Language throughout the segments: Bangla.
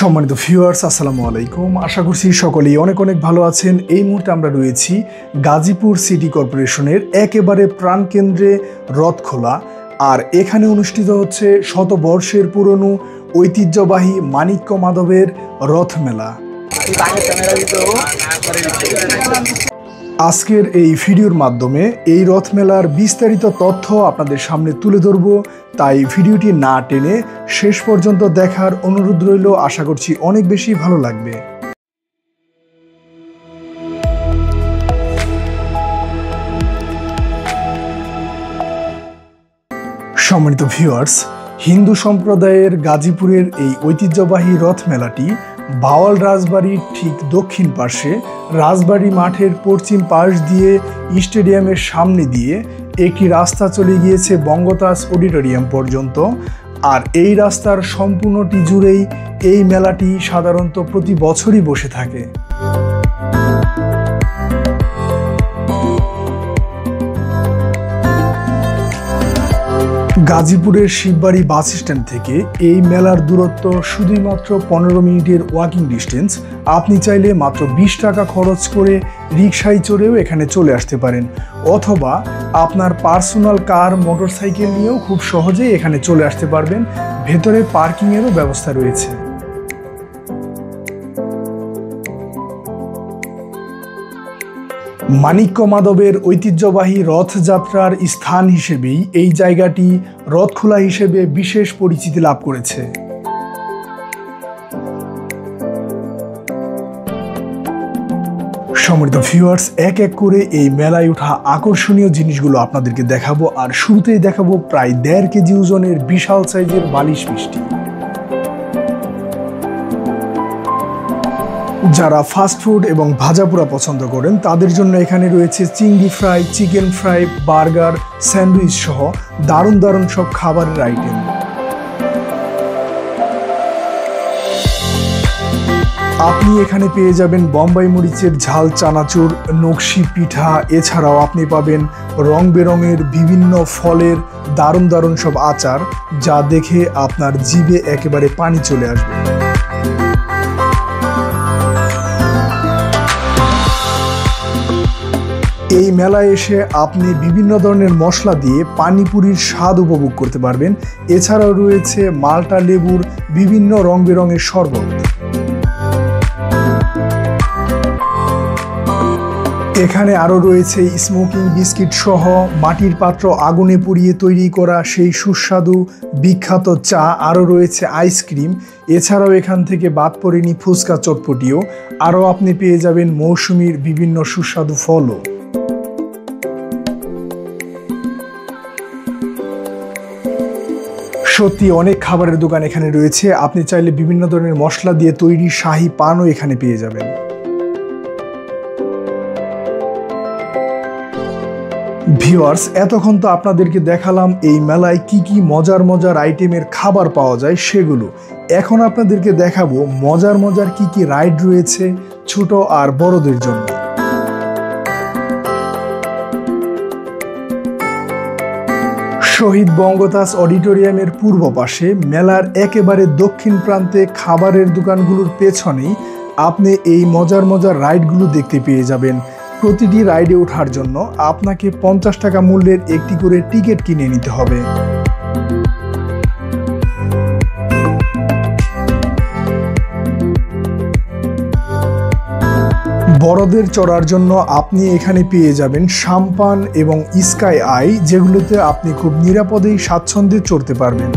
সম্মানিত ভিউয়ার্স, আসসালামু আলাইকুম। আশা করছি সকলেই অনেক অনেক ভালো আছেন। এই মুহূর্তে আমরা রয়েছি গাজীপুর সিটি কর্পোরেশনের একেবারে প্রাণকেন্দ্রে রথখোলা, আর এখানে অনুষ্ঠিত হচ্ছে শতবর্ষের পুরনো ঐতিহ্যবাহী মানিক্য মাধবের রথ মেলা। আজকের এই ভিডিওর মাধ্যমে এই রথ মেলার বিস্তারিত তথ্য আপনাদের সামনে তুলে ধরব, তাই ভিডিওটি না টেনে শেষ পর্যন্ত দেখার অনুরোধ রইল। আশা করছি অনেক বেশি ভালো লাগবে। সম্মানিত ভিউয়ার্স, হিন্দু সম্প্রদায়ের গাজীপুরের এই ঐতিহ্যবাহী রথ মেলাটি বাওয়াল রাজবাড়ির ঠিক দক্ষিণ পাশে রাজবাড়ি মাঠের পশ্চিম পাশ দিয়ে স্টেডিয়ামের সামনে দিয়ে একটি রাস্তা চলে গিয়েছে বঙ্গতাজ অডিটোরিয়াম পর্যন্ত। আর এই রাস্তার সম্পূর্ণটি জুড়েই এই মেলাটি সাধারণত প্রতি বছরই বসে থাকে। গাজীপুরের শিববাড়ি বাস স্ট্যান্ড থেকে এই মেলার দূরত্ব শুধুমাত্র 15 মিনিটের ওয়াকিং ডিস্টেন্স। আপনি চাইলে মাত্র 20 টাকা খরচ করে রিকশায় চড়েও এখানে চলে আসতে পারেন, অথবা আপনার পার্সোনাল কার মোটরসাইকেল নিয়েও খুব সহজেই এখানে চলে আসতে পারবেন। ভেতরে পার্কিংয়েরও ব্যবস্থা রয়েছে। মানিক্য মাধবের ঐতিহ্যবাহী রথযাত্রার স্থান হিসেবেই এই জায়গাটি রথখোলা হিসেবে বিশেষ পরিচিতি লাভ করেছে। সম্মানিত ভিউয়ার্স, এক এক করে এই মেলায় ওঠা আকর্ষণীয় জিনিসগুলো আপনাদেরকে দেখাবো। আর শুরুতেই দেখাবো প্রায় 1.5 কেজি ওজনের বিশাল সাইজের বালিশ মিষ্টি। যারা ফাস্টফুড এবং ভাজাপোড়া পছন্দ করেন তাদের জন্য এখানে রয়েছে চিংড়ি fry, chicken fry, burger, sandwich সহ দারুণ দারুণ সব খাবারের আইটেম। আপনি এখানে পেয়ে যাবেন বোম্বাই মরিচের ঝাল চানাচুর, নকশি পিঠা, এছাড়াও আপনি পাবেন রং বেরঙের বিভিন্ন ফলের দারুণ দারুণ সব আচার, যা দেখে আপনার জিভে একেবারে পানি চলে আসবে। এই মেলায় এসে আপনি বিভিন্ন ধরনের মশলা দিয়ে পানিপুরির স্বাদ উপভোগ করতে পারবেন। এছাড়াও রয়েছে মাল্টা লেবুর বিভিন্ন রং বেরঙের শরবত। এখানে আরও রয়েছে স্মোকিং বিস্কিট সহ মাটির পাত্র আগুনে পুড়িয়ে তৈরি করা সেই সুস্বাদু বিখ্যাত চা। আরও রয়েছে আইসক্রিম। এছাড়াও এখান থেকে বাদ পড়েনি ফুচকা চটপটিও। আরও আপনি পেয়ে যাবেন মৌসুমীর বিভিন্ন সুস্বাদু ফলও। সত্যি অনেক খাবারের দোকান এখানে রয়েছে। আপনি চাইলে বিভিন্ন ধরনের মশলা দিয়ে তৈরি শাহী পানও এখানে পেয়ে যাবেন। ভিউয়ার্স, এতক্ষণ তো আপনাদেরকে দেখালাম এই মেলায় কি কি মজার মজার আইটেমের খাবার পাওয়া যায় সেগুলো। এখন আপনাদেরকে দেখাবো মজার মজার কি কি রাইড রয়েছে ছোট আর বড়দের জন্য। শহীদ বঙ্গতাজ অডিটোরিয়ামের পূর্ব পাশে মেলার একেবারে দক্ষিণ প্রান্তে খাবারের দোকানগুলোর পেছনেই আপনি এই মজার মজার রাইডগুলো দেখতে পেয়ে যাবেন। প্রতিটি রাইডে ওঠার জন্য আপনাকে 50 টাকা মূল্যের একটি করে টিকিট কিনে নিতে হবে। বড়দের চড়ার জন্য আপনি এখানে পেয়ে যাবেন সাম্পান এবং স্কাই আই, যেগুলোতে আপনি খুব নিরাপদেই স্বাচ্ছন্দ্যে চড়তে পারবেন।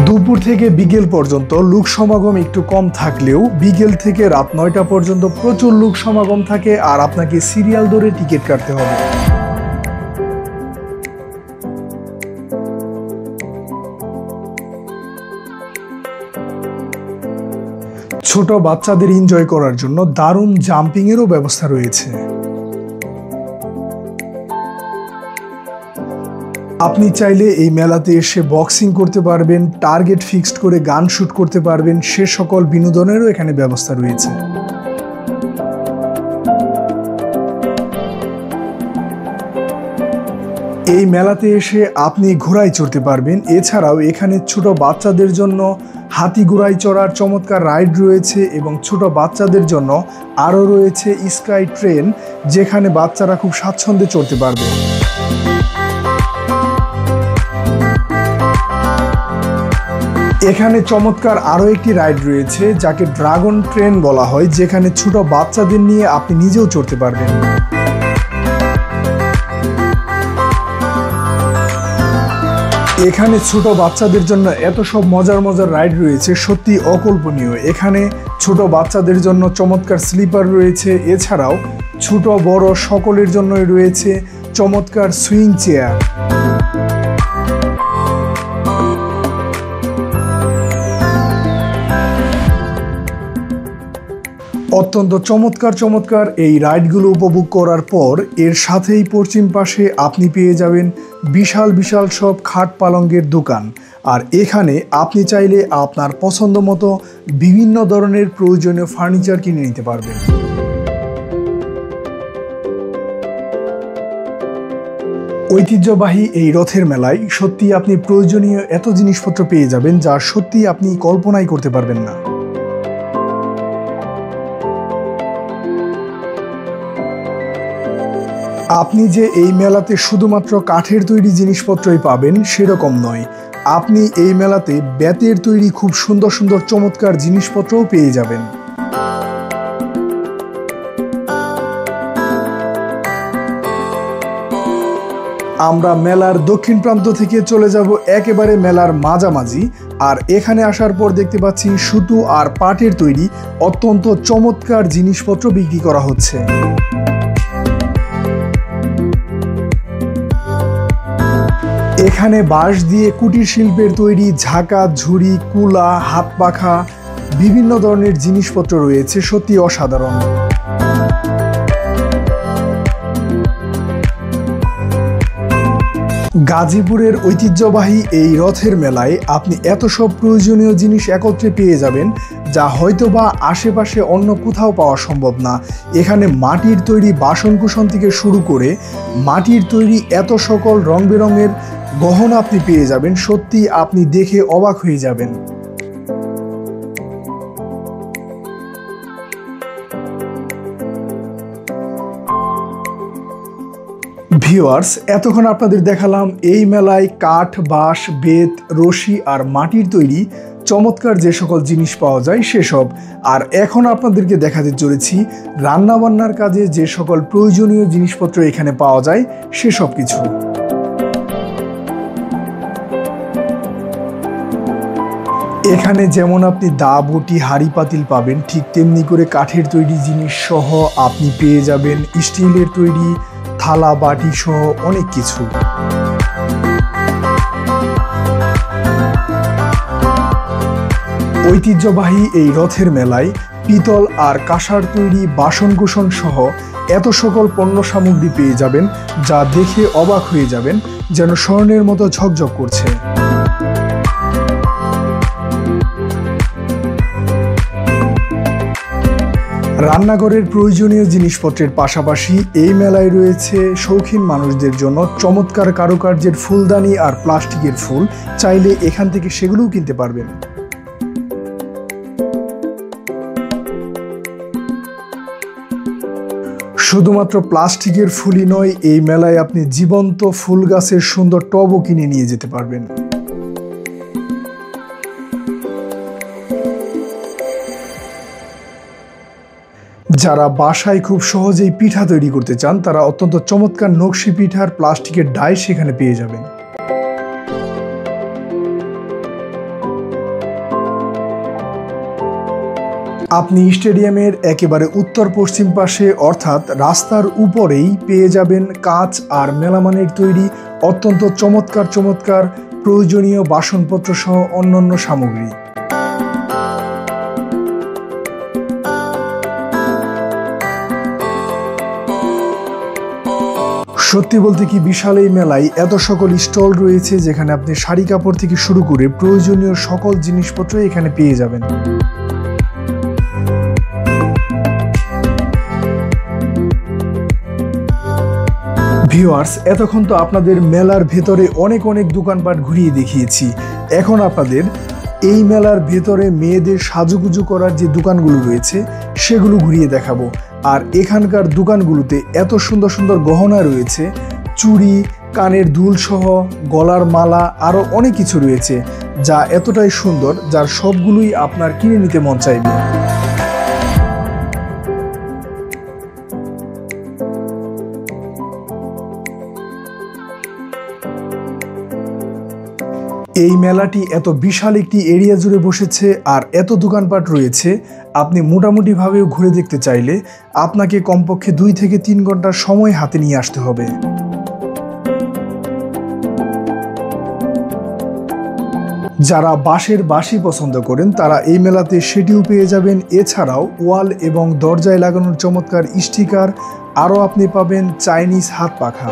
দুপুর থেকে বিকেল পর্যন্ত লোক সমাগম একটু কম থাকলেও বিকেল থেকে রাত 9টা পর্যন্ত প্রচুর লোক সমাগম থাকে, আর আপনাকে সিরিয়াল ধরে টিকিট কাটতে হবে। ছোট বাচ্চাদের এনজয় করার জন্য দারুণ জাম্পিংয়েরও ব্যবস্থা রয়েছে। আপনি চাইলে এই মেলাতে এসে বক্সিং করতে পারবেন, টার্গেট ফিক্সড করে গান শুট করতে পারবেন, সে সকল বিনোদনেরও এখানে ব্যবস্থা রয়েছে। এই মেলাতে এসে আপনি ঘোড়ায় চড়তে পারবেন। এছাড়াও এখানে ছোট বাচ্চাদের জন্য হাতি ঘোড়ায় চড়ার চমৎকার রাইড রয়েছে এবং ছোট বাচ্চাদের জন্য আরও রয়েছে স্কাই ট্রেন, যেখানে বাচ্চারা খুব স্বাচ্ছন্দ্যে চড়তে পারবে। এখানে চমৎকার আরও একটি রাইড রয়েছে যাকে ড্রাগন ট্রেন বলা হয়, যেখানে ছোট বাচ্চাদের নিয়ে আপনি নিজেও চড়তে পারবেন। এখানে ছোট বাচ্চাদের জন্য এত সব মজার মজার রাইড রয়েছে, সত্যি অকল্পনীয়। এখানে ছোট বাচ্চাদের জন্য চমৎকার স্লিপার রয়েছে, এছাড়াও ছোট বড় সকলের জন্যই রয়েছে চমৎকার সুইং চেয়ার। অত্যন্ত চমৎকার চমৎকার এই রাইডগুলো উপভোগ করার পর এর সাথেই পশ্চিম পাশে আপনি পেয়ে যাবেন বিশাল বিশাল সব খাট পালঙ্কের দোকান। আর এখানে আপনি চাইলে আপনার পছন্দ মতো বিভিন্ন ধরনের প্রয়োজনীয় ফার্নিচার কিনে নিতে পারবেন। ঐতিহ্যবাহী এই রথের মেলায় সত্যি আপনি প্রয়োজনীয় এত জিনিসপত্র পেয়ে যাবেন যা সত্যি আপনি কল্পনাই করতে পারবেন না। আপনি যে এই মেলাতে শুধুমাত্র কাঠের তৈরি জিনিসপত্রই পাবেন সেরকম নয়, আপনি এই মেলাতে বেতের তৈরি খুব সুন্দর সুন্দর চমৎকার জিনিসপত্রও পেয়ে যাবেন। আমরা মেলার দক্ষিণ প্রান্ত থেকে চলে যাব একেবারে মেলার মাঝামাঝি, আর এখানে আসার পর দেখতে পাচ্ছি সুতো আর পাটের তৈরি অত্যন্ত চমৎকার জিনিসপত্র বিক্রি করা হচ্ছে। এখানে বাঁশ দিয়ে কুটির শিল্পের তৈরি ঝাঁকা, ঝুড়ি, কুলা, হাত পাখা বিভিন্ন ধরনের জিনিসপত্র রয়েছে, সত্যি অসাধারণ। গাজীপুরের ঐতিহ্যবাহী এই রথের মেলায় আপনি এত সব প্রয়োজনীয় জিনিস একত্রে পেয়ে যাবেন যা হয়তোবা আশেপাশে অন্য কোথাও পাওয়া সম্ভব না। এখানে মাটির তৈরি বাসনকুসন থেকে শুরু করে মাটির তৈরি এত সকল রং বেরঙের গহনা আপনি পেয়ে যাবেন, সত্যি আপনি দেখে অবাক হয়ে যাবেন। ভিউয়ার্স, এতক্ষণ আপনাদের দেখালাম এই মেলায় কাঠ, বাঁশ, বেত, রশি আর মাটির তৈরি চমৎকার যে সকল জিনিস পাওয়া যায় সেসব। আর এখন আপনাদেরকে দেখাতে চলেছি রান্নাবান্নার কাজে যে সকল প্রয়োজনীয় জিনিসপত্র এখানে পাওয়া যায় সেসব কিছু। এখানে যেমন আপনি দা, বটি, হাঁড়ি পাতিল পাবেন, ঠিক তেমনি করে কাঠের তৈরি জিনিস সহ আপনি পেয়ে যাবেন স্টিলের তৈরি থালা, বাটি সহ অনেক কিছু। ঐতিহ্যবাহী এই রথের মেলায় পিতল আর কাঁসার তৈরি বাসনকুসন সহ এত সকল পণ্য সামগ্রী পেয়ে যাবেন যা দেখে অবাক হয়ে যাবেন, যেন স্বর্ণের মতো ঝকঝক করছে। রান্নাঘরের প্রয়োজনীয় জিনিসপত্রের পাশাপাশি এই মেলায় রয়েছে শৌখিন মানুষদের জন্য চমৎকার কারুকার্যের ফুলদানি আর প্লাস্টিকের ফুল, চাইলে এখান থেকে সেগুলোও কিনতে পারবেন। শুধুমাত্র প্লাস্টিকের ফুলই নয়, এই মেলায় আপনি জীবন্ত ফুল গাছের সুন্দর টবও কিনে নিয়ে যেতে পারবেন। যারা বাসায় খুব সহজেই পিঠা তৈরি করতে চান তারা অত্যন্ত চমৎকার নকশি পিঠার প্লাস্টিকের ডাই সেখানে পেয়ে যাবেন। আপনি স্টেডিয়ামের একেবারে উত্তর পশ্চিম পাশে অর্থাৎ রাস্তার উপরেই পেয়ে যাবেন কাঁচ আর মেলামানের তৈরি অত্যন্ত চমৎকার চমৎকার প্রয়োজনীয় বাসনপত্র সহ অন্যান্য সামগ্রী। সত্যি বলতে কি বিশাল এই মেলায় এত সকল স্টল রয়েছে যেখানে আপনি শাড়ি কাপড় থেকে শুরু করে প্রয়োজনীয় সকল জিনিসপত্র এখানে পেয়ে যাবেন। ভিউয়ার্স, এতক্ষণ তো আপনাদের মেলার ভেতরে অনেক দোকানপাট ঘুরিয়ে দেখিয়েছি। এখন আপনাদের এই মেলার ভেতরে মেয়েদের সাজুগুজু করার যে দোকানগুলো রয়েছে সেগুলো ঘুরিয়ে দেখাবো। আর এখানকার দোকানগুলোতে এত সুন্দর গহনা রয়েছে, চুড়ি, কানের দুল সহ গলার মালা, আরও অনেক কিছু রয়েছে যা এতটাই সুন্দর যার সবগুলোই আপনার কিনে নিতে মন চাইবে। এই মেলাটি এত বিশাল একটি এরিয়া জুড়ে বসেছে আর এত দোকানপাট রয়েছে, আপনি মোটামুটিভাবেও ঘুরে দেখতে চাইলে আপনাকে কমপক্ষে 2 থেকে 3 ঘন্টার সময় হাতে নিয়ে আসতে হবে। যারা বাঁশের বাঁশি পছন্দ করেন তারা এই মেলাতে সেটিও পেয়ে যাবেন। এছাড়াও ওয়াল এবং দরজায় লাগানোর চমৎকার স্টিকার, আরও আপনি পাবেন চাইনিজ হাত পাখা।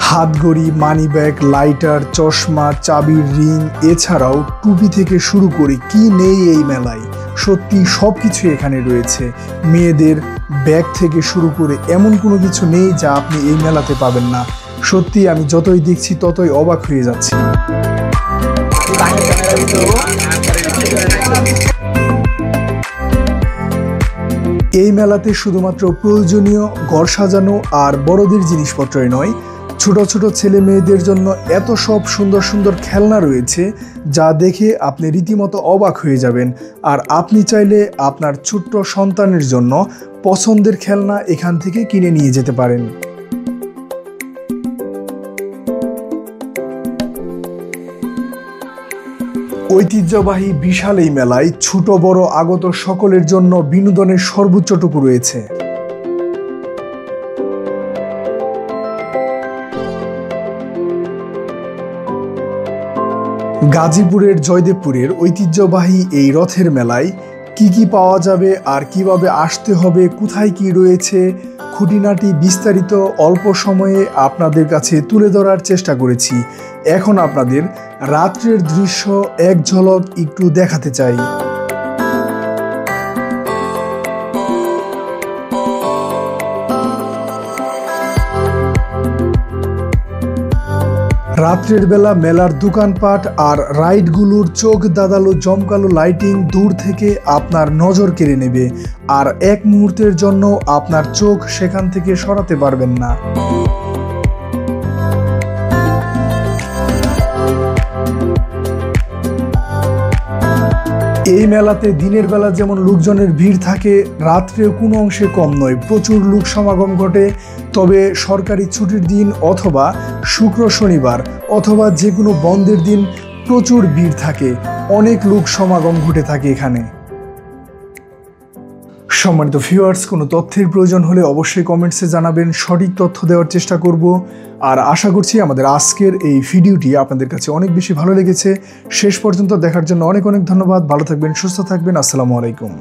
হাতঘড়ি, মানি ব্যাগ, লাইটার, চশমা, চাবির রিং, এছাড়াও টুপি থেকে শুরু করে কি নেই এই মেলায়, সত্যি সব কিছু এখানে রয়েছে। মেয়েদের ব্যাগ থেকে শুরু করে এমন কোনো কিছু নেই যা আপনি এই মেলাতে পাবেন না। সত্যি আমি যতই দেখছি ততই অবাক হয়ে যাচ্ছি। এই মেলাতে শুধুমাত্র প্রয়োজনীয় ঘর সাজানো আর বড়দের জিনিসপত্রই নয়, ছোট ছোট ছেলে মেয়েদের জন্য এত সব সুন্দর খেলনা রয়েছে যা দেখে আপনি রীতিমতো অবাক হয়ে যাবেন। আর আপনি চাইলে আপনার ছোট্ট সন্তানের জন্য পছন্দের খেলনা এখান থেকে কিনে নিয়ে যেতে পারেন। ঐতিহ্যবাহী বিশাল এই মেলায় ছোট বড় আগত সকলের জন্য বিনোদনের সর্বোচ্চটুকু রয়েছে। গাজীপুরের জয়দেবপুরের ঐতিহ্যবাহী এই রথের মেলায় কি পাওয়া যাবে আর কিভাবে আসতে হবে, কোথায় কি রয়েছে, খুঁটিনাটি বিস্তারিত অল্প সময়ে আপনাদের কাছে তুলে ধরার চেষ্টা করেছি। এখন আপনাদের রাত্রের দৃশ্য এক ঝলক একটু দেখাতে চাই। রাত্রের বেলা মেলার দোকানপাট আর রাইডগুলোর চোখ দাদালো জমকালো লাইটিং দূর থেকে আপনার নজর কেড়ে নেবে, আর এক মুহূর্তের জন্য আপনার চোখ সেখান থেকে সরাতে পারবেন না। এই মেলাতে দিনের বেলা যেমন লোকজনের ভিড় থাকে, রাত্রেও কোনো অংশে কম নয়, প্রচুর লোক সমাগম ঘটে। তবে সরকারি ছুটির দিন অথবা শুক্র শনিবার অথবা যে কোনো বন্ধের দিন প্রচুর ভিড় থাকে, অনেক লোক সমাগম ঘটে থাকে এখানে। সম্মানিত ভিউয়ার্স, কোনো তথ্যের প্রয়োজন হলে অবশ্যই কমেন্টসে জানাবেন, সঠিক তথ্য দেওয়ার চেষ্টা করব। আর আশা করছি আমাদের আজকের এই ভিডিওটি আপনাদের কাছে অনেক বেশি ভালো লেগেছে। শেষ পর্যন্ত দেখার জন্য অনেক ধন্যবাদ। ভালো থাকবেন, সুস্থ থাকবেন। আসসালামু আলাইকুম।